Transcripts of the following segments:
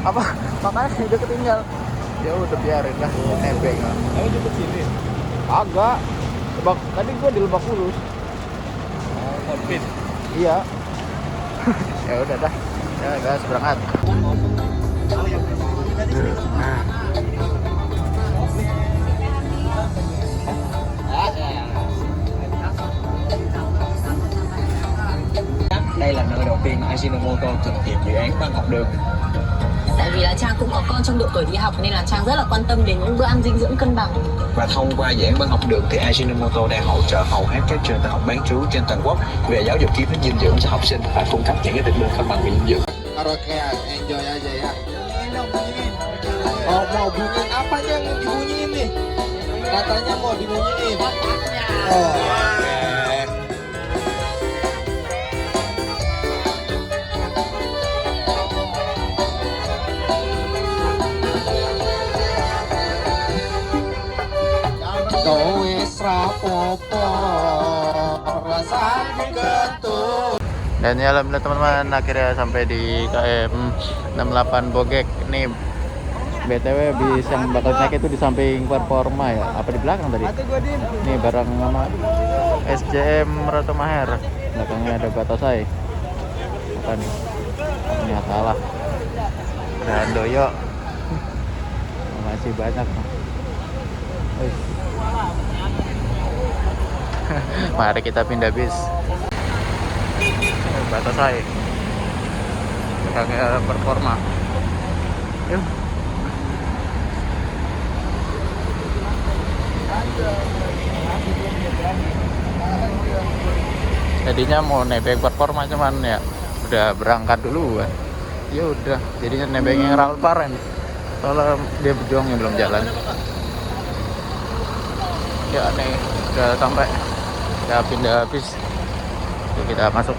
Apa makanya udah ketinggal. Ya udah biarin lah nebeng lah. Kamu jemput sini? Agak. Lebak, tadi gua di Lebak Bulus. Oh, konfit. Iya. Ya udah dah. Ya guys, berangkat. Đây là nơi đầu tiên mà Ajinomoto thực hiện dự án văn học đường. Tại vì là Trang cũng có con trong độ tuổi đi học nên là Trang rất là quan tâm đến những bữa ăn dinh dưỡng cân bằng. Và thông qua dự án văn học đường thì Ajinomoto đang hỗ trợ hầu hết các trường đại học bán trú trên toàn quốc về giáo dục kiến thức dinh dưỡng cho học sinh và cung cấp những cái định lượng cân bằng về dinh dưỡng. Karaoke enjoy aja ya. Oh, mau bunyiin apa yang dibunyiin nih? Katanya mau dibunyiin. Oh. Kowes rapopo rasanya ketuh. Dan ya alhamdulillah teman-teman akhirnya sampai di KM 68 Bogek. Nih BTW bis yang bakal naik itu di samping Performa ya. Apa di belakang tadi? Nih barang nama SJM Roto Maher. Belakangnya ada Batosai. Apa nih? Ternyata lah. Dan Doyo. Masih banyak. Mari kita pindah bis. Batosai. Belakangnya Performa. Yuk. Jadinya mau nebeng Performa cuman ya udah berangkat dulu kan. Ya udah, jadinya nebeng yang Raul Paren. Soalnya dia berjuangnya belum jalan. Ya nih udah sampai. Kita pindah bis. Oke, kita masuk.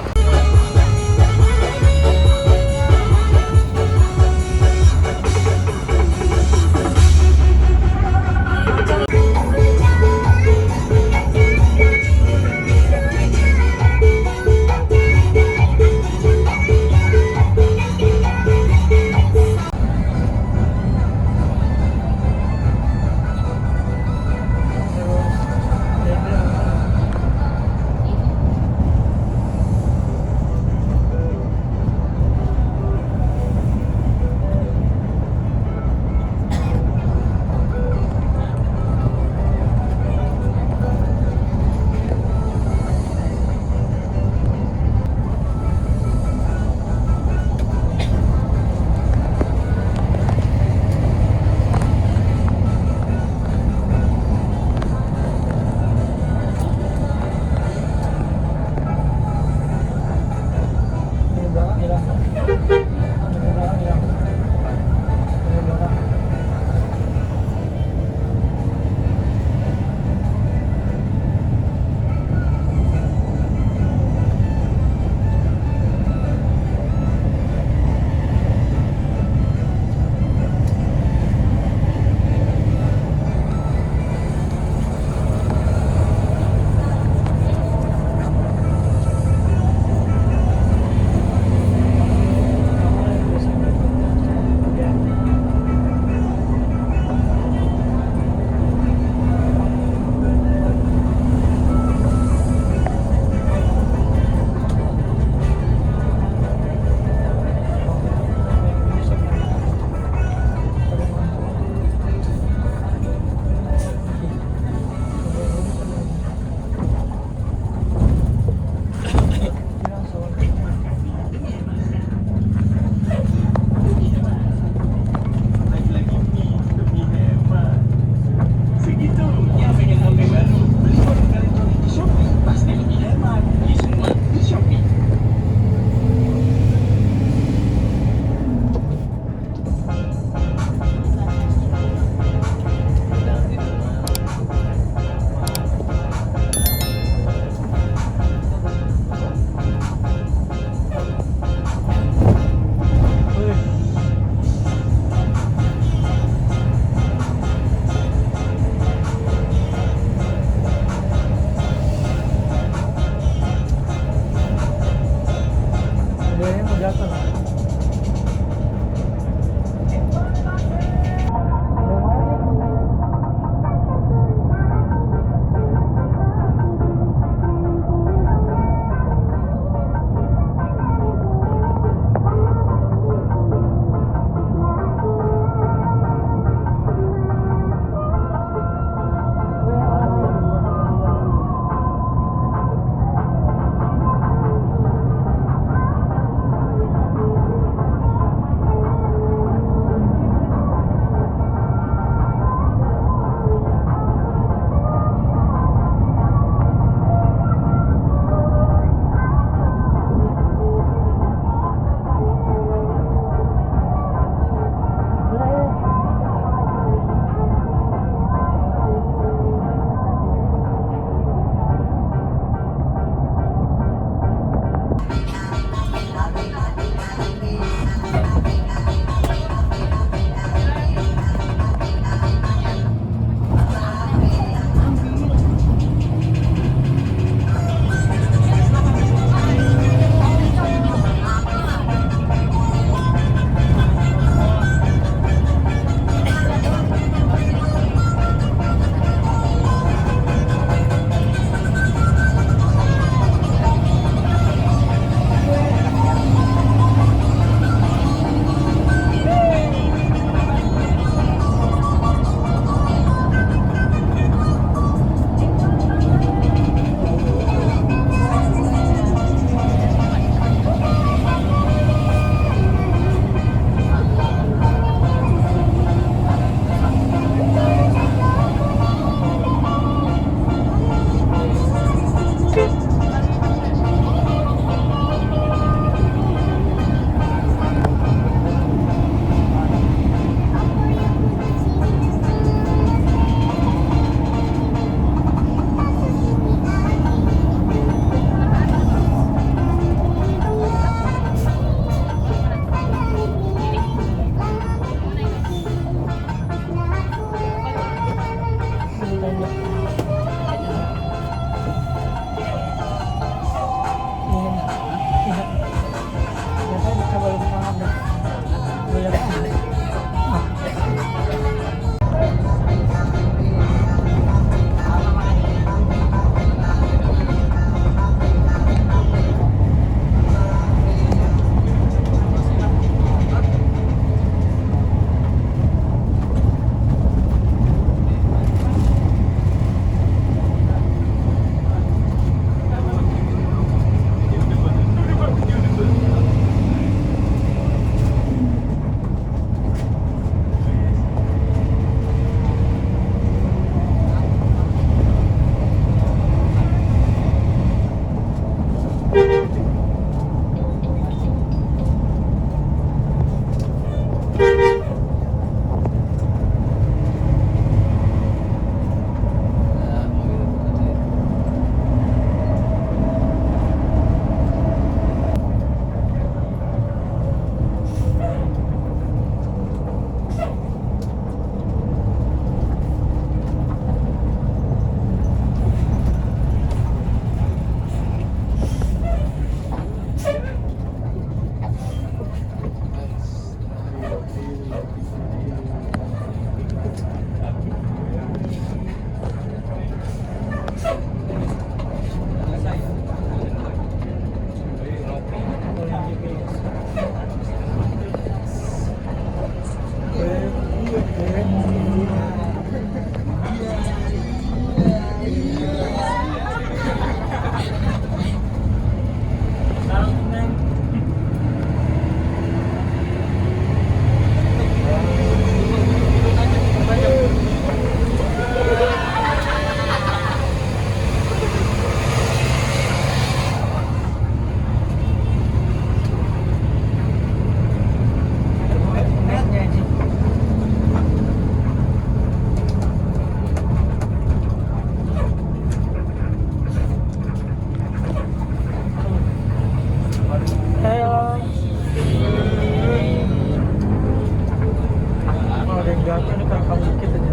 kakak dikit aja.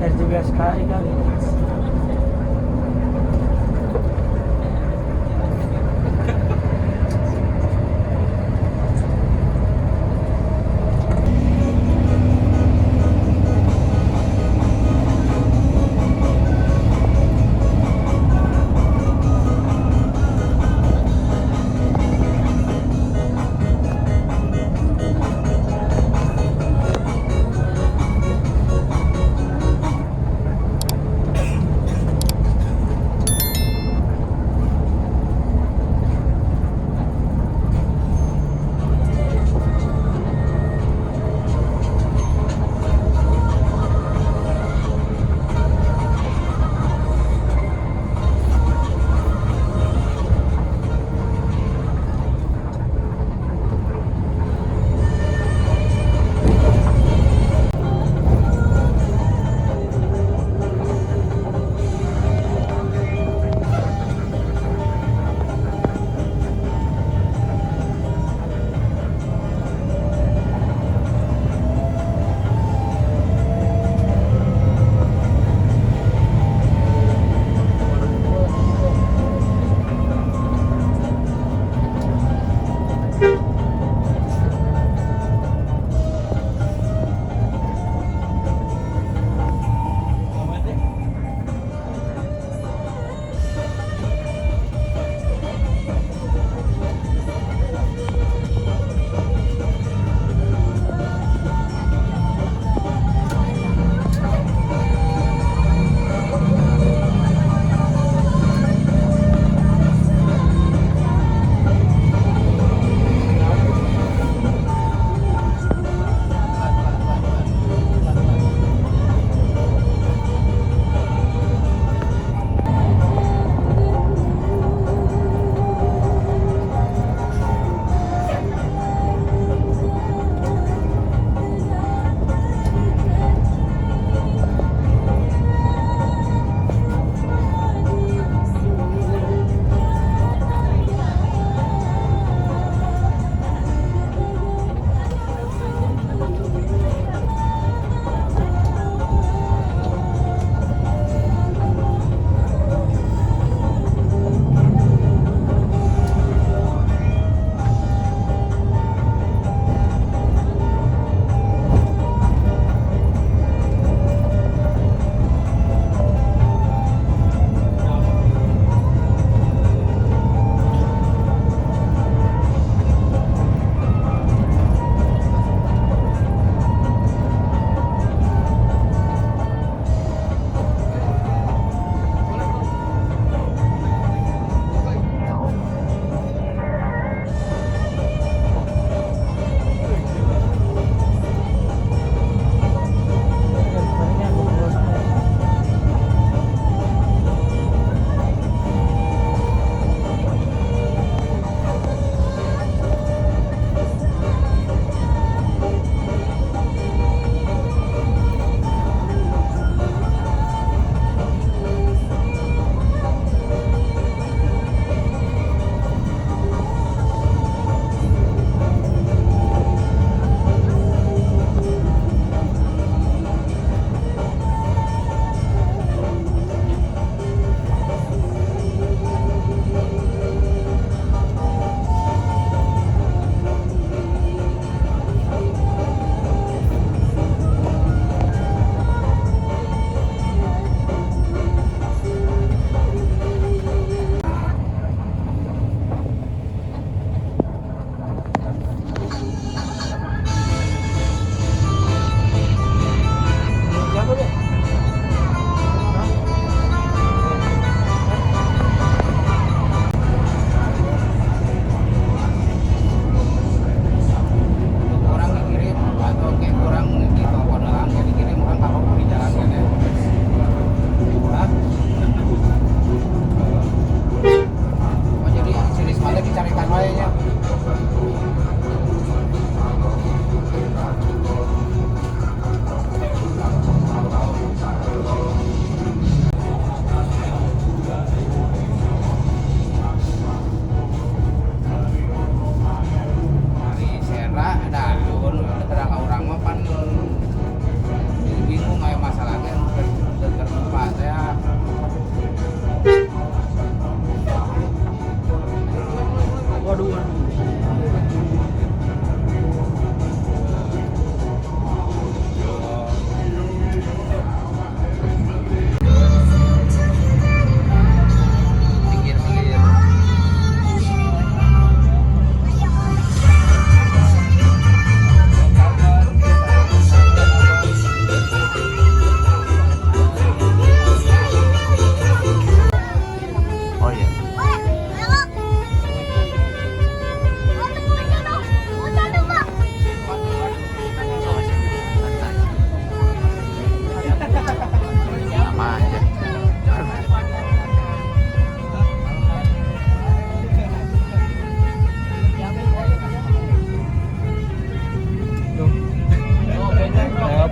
RJBSKI kali.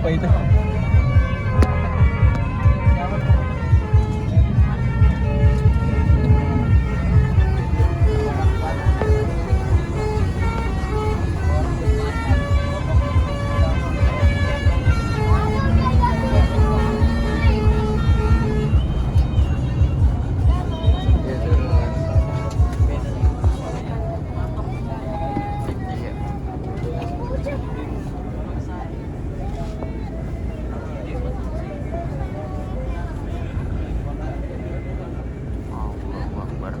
apa itu? Allahu Akbar.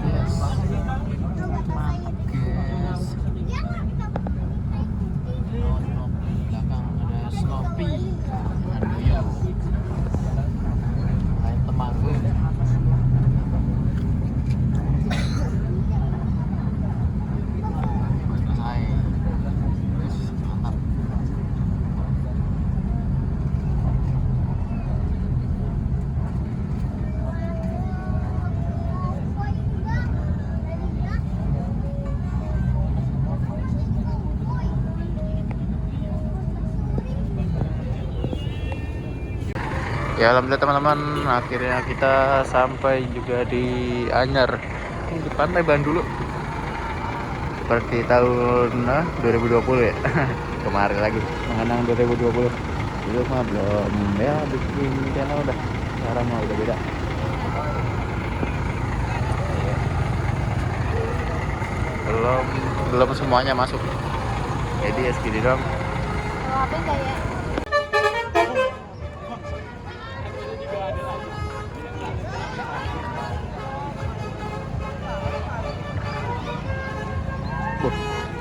Yes. Mantap guys. Belakang ada Snoopy, Handoyo, Hai Temanggung. Selesai. Yes, mantap. Ya alhamdulillah teman-teman, akhirnya kita sampai juga di Anyar. Ini di Pantai Bandulu. Seperti tahun 2020 ya. Kemarin lagi mengenang 2020. Dulu mah belum ya bikin channel udah. Sekarang mah udah beda. Belum semuanya masuk. Jadi ya segini dong.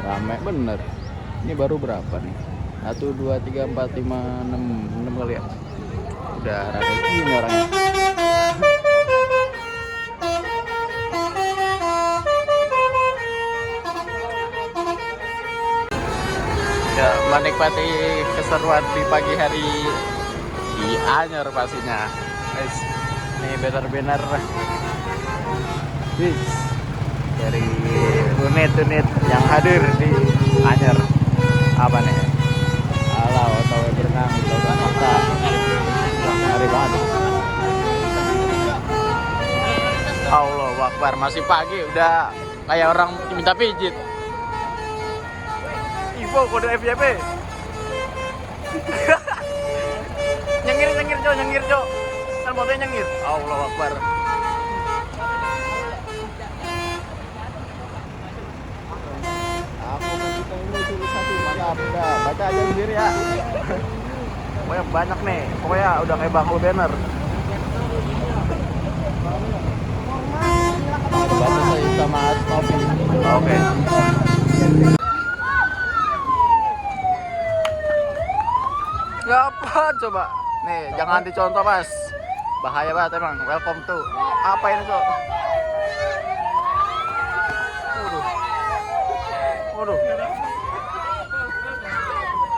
Rame bener. Ini baru berapa nih? 1, 2, 3, 4, 5, 6 kali ya. Udah rame gini orangnya. Ya, menikmati keseruan di pagi hari di Anyar pastinya. Guys, ini benar-benar bis dari unit-unit yang hadir di Anyar. Apa nih? Alau atau berenang di lautan fakta. Wah, ngeri banget. Allahu Akbar, masih pagi udah kayak orang minta pijit. Info kode FYP. nyengir cok. Kan fotonya nyengir. Allahu Akbar. Aku kita ini tulis satu, mantap. Udah, baca aja sendiri ya. Pokoknya banyak nih. Pokoknya udah kayak bangku banner. Baca saya sama Snoopy. Oke. Apa coba? Nih, jangan dicontoh mas. Bahaya banget emang. Welcome to. Apa ini cok? Waduh.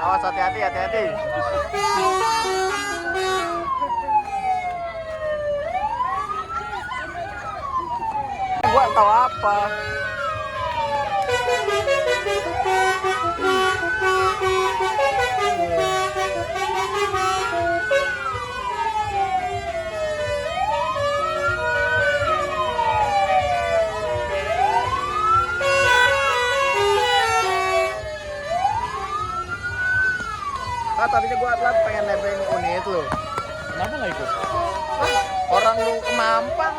Awas, hati-hati. Gua tahu apa. Tadinya gua atlet pengen nebeng unit lo. Kenapa nggak ikut? Orang lu ke Mampang,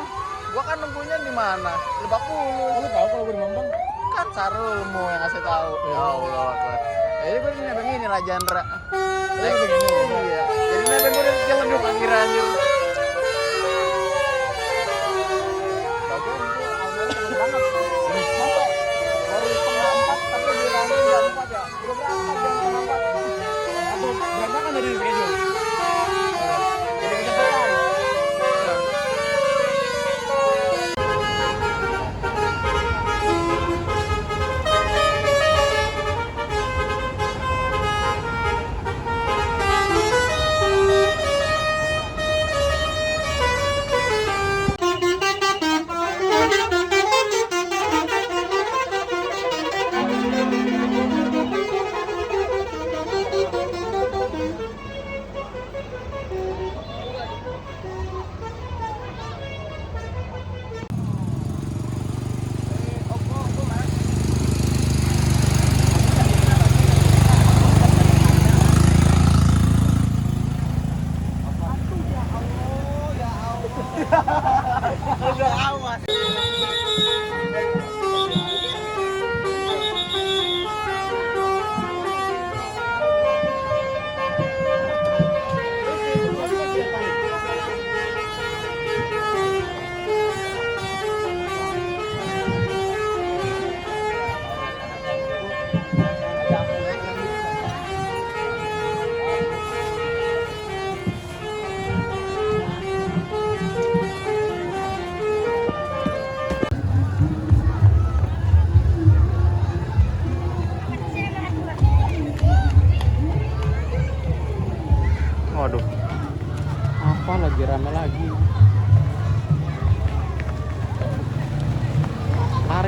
gua kan nunggunya di mana? Lebak Bulus. Lu tahu kalau gue di Mampang? Kan Sarulmu yang ngasih tahu. Ya Allah Akbar. Jadi gue nebeng ini Rajandra. Naik begini. Iya. Jadi nebeng gue celeduk akhirnya anjir. Bagus tuh, awalnya banget. Mantap.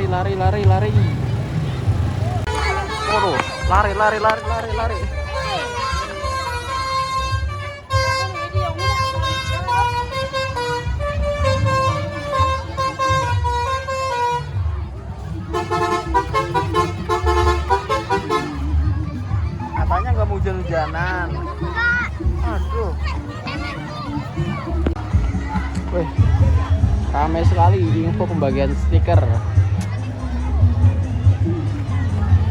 lari. Waduh, lari. Katanya nggak mau hujan-hujanan. Aduh. Wih, ramai sekali info pembagian stiker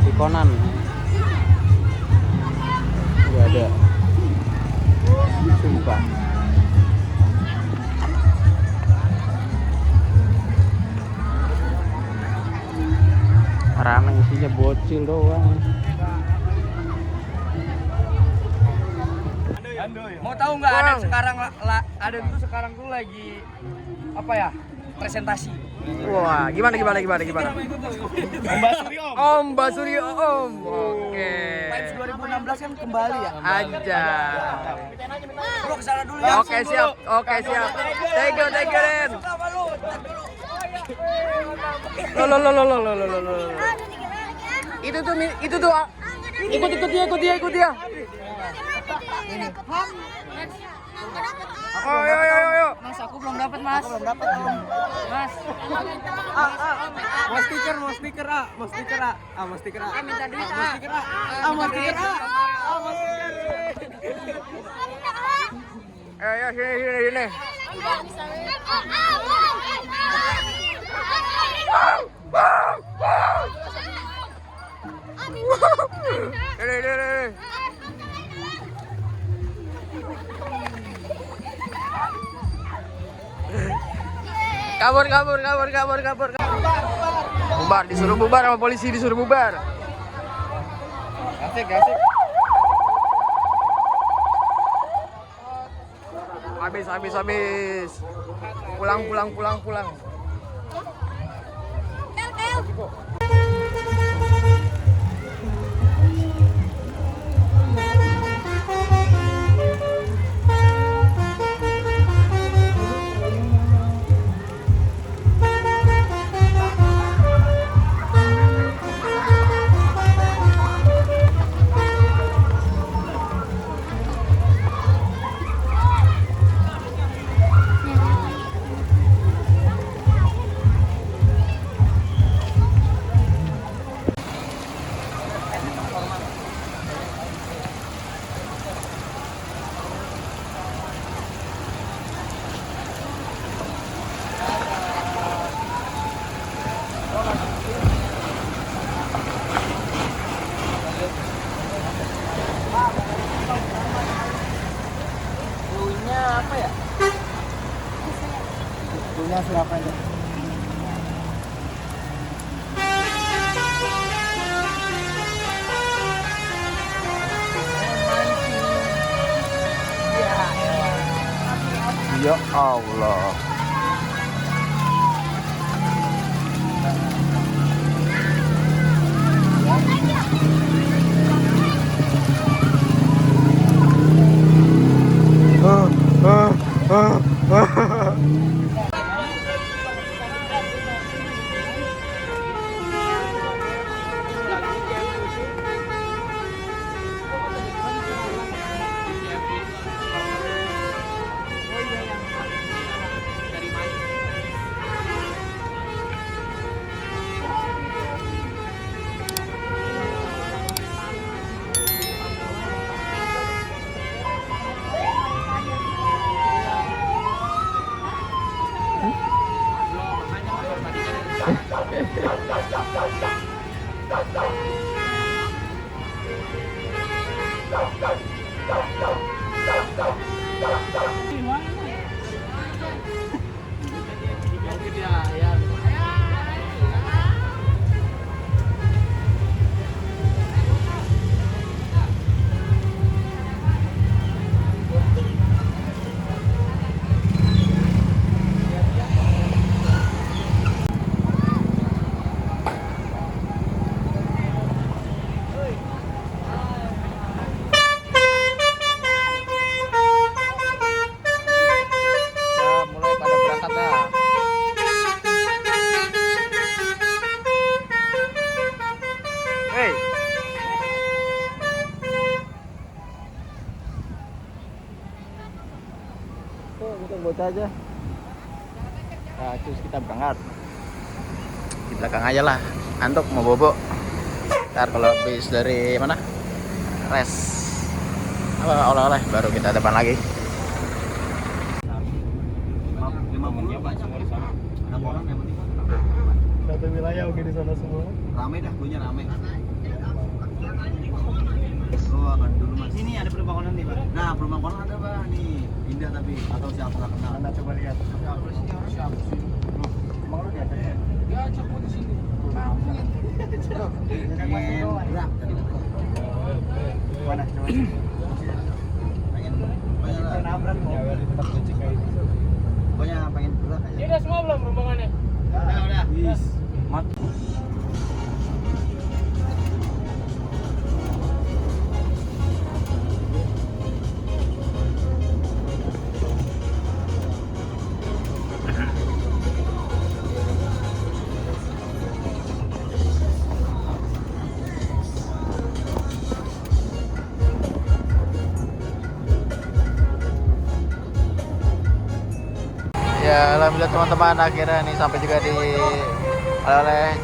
di Conan. Nggak ada. Sumpah. Ramai isinya bocil doang. Mau tahu nggak ada sekarang ada tuh sekarang tuh lagi apa ya? Presentasi. Wah, gimana? Om Basuri Om. Oke. Vibes 2016 kan kembali ya. Aja. Bro kesana dulu ya. Oke, siap. Thank you, Ren. Lo. Itu tuh. Ikut dia. Oh, yo. Mas aku belum dapat Mas. Mas. Mau stiker Mau stiker minta duit Mau stiker. Ayo sini. Ini. Kabur. Bubar, disuruh bubar sama polisi, disuruh bubar. Asik. Habis. Pulang. Punya Surabaya. Ya Allah. bocah aja. Nah, terus kita berangkat. Di belakang aja lah. Antuk mau bobo. Ntar kalau habis dari mana? Rest. Apa oleh-oleh baru kita depan lagi. Satu wilayah oke di sana semua. Rame dah, punya rame. Oh, akan dulu mas. Ini ada perumahan nih pak. Nah, perumahan ada pak nih. Indah tapi atau siapa nggak kenal? Anda coba lihat. Siapa sih orang siapa sih? Emang lu di atas ya? Ya, cakap di sini. Gerak tadi. Mana? Coba. Pengen lah. Nabrak mau di tempat kucing kayak itu. Pokoknya pengen gerak aja. Ini udah semua belum rombongannya? Udah. Yes. Mat. Ya, alhamdulillah teman-teman akhirnya nih sampai juga di oleh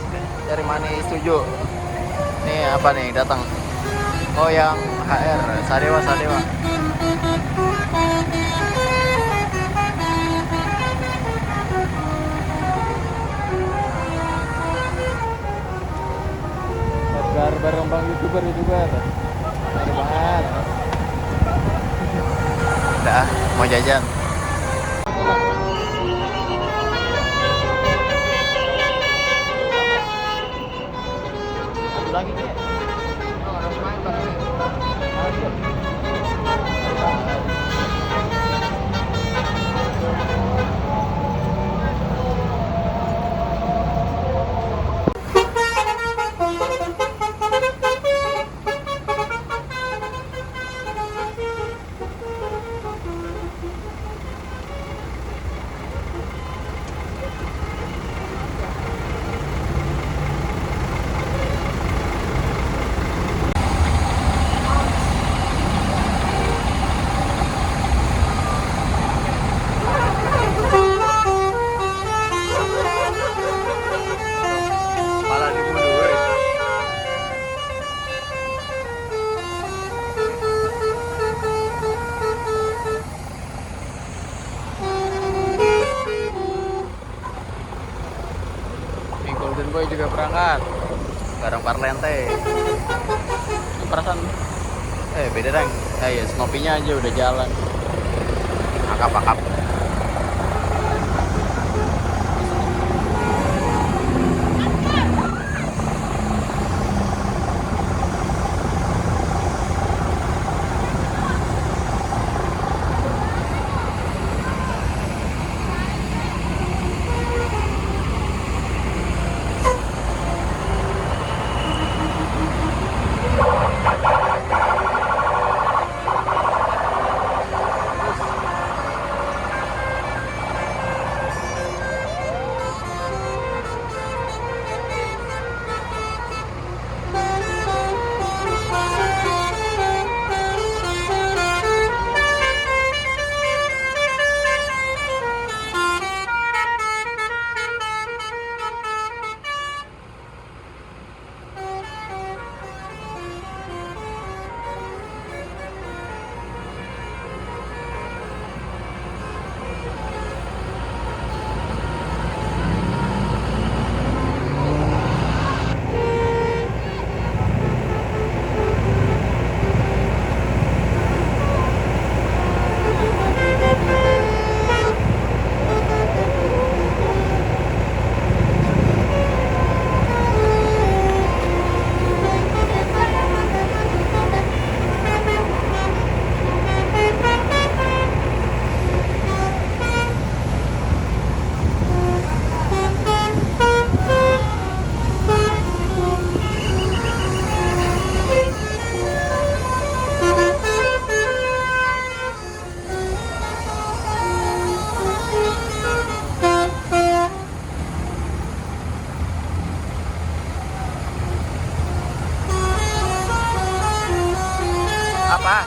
dari Manis 7. Nih apa nih datang? Oh yang HR Sadewa. Bareng bang youtuber. Mari banget. Udah mau jajan. Lagi deh. Oh, harus main Bang. Malah dimundurin. Nih Golden Boy juga berangkat bareng Parlente. Ini perasaan beda dong. Ya Snoopy-nya aja udah jalan. Akap. Apa?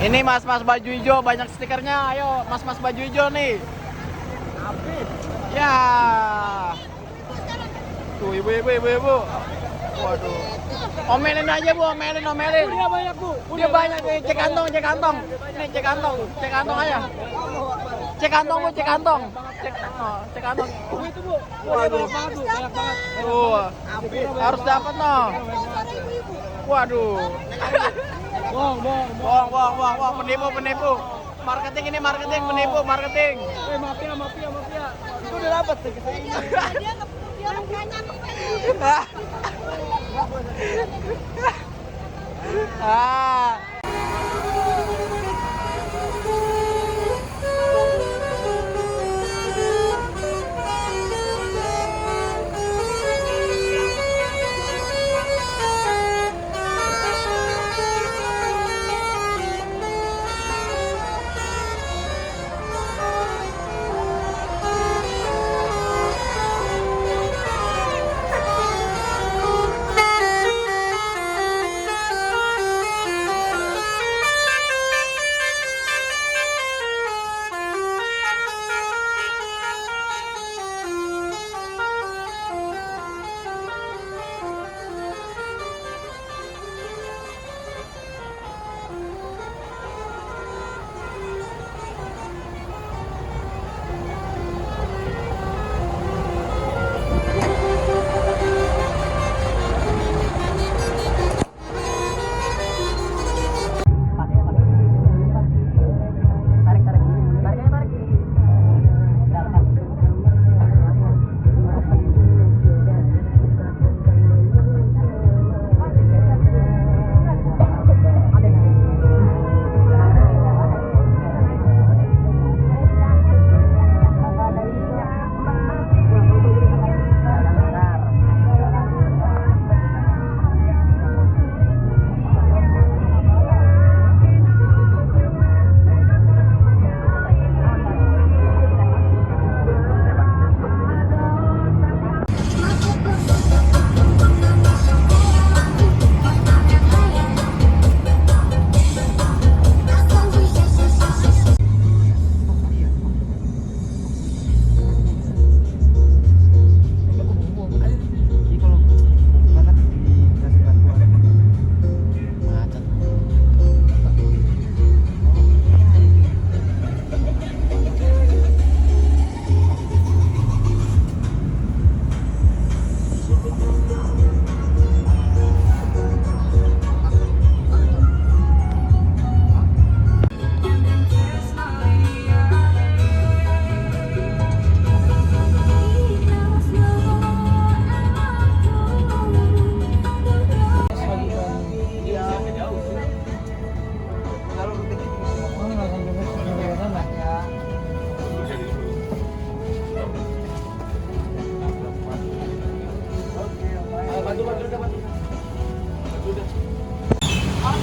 Ini mas-mas baju hijau banyak stikernya. Ayo, mas-mas baju hijau nih. Ya. Tuh ibu. Waduh. Omelin aja Bu, omelin. Dia banyak Bu. Dia banyak nih, cek kantong. Nih cek kantong aja. Cek kantong Bu, cek kantong. Cek kantong. Itu Bu. Waduh, banyak banget Bu, banyak banget. Tuh. Harus dapat noh. Waduh. Bohong, penipu. Marketing ini penipu. Mafia. Itu udah dapat tuh kita ini. Ah.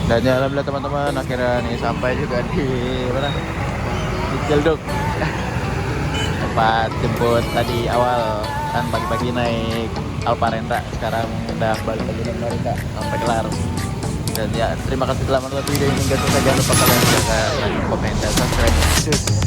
Dan ya alhamdulillah teman-teman, akhirnya nih sampai juga di mana? Di Cilduk. Tempat jemput tadi awal kan pagi-pagi naik Alparenda, sekarang udah balik lagi naik Marenda sampai kelar. Dan ya terima kasih telah menonton video ini, jangan lupa kalian like, komen, dan subscribe.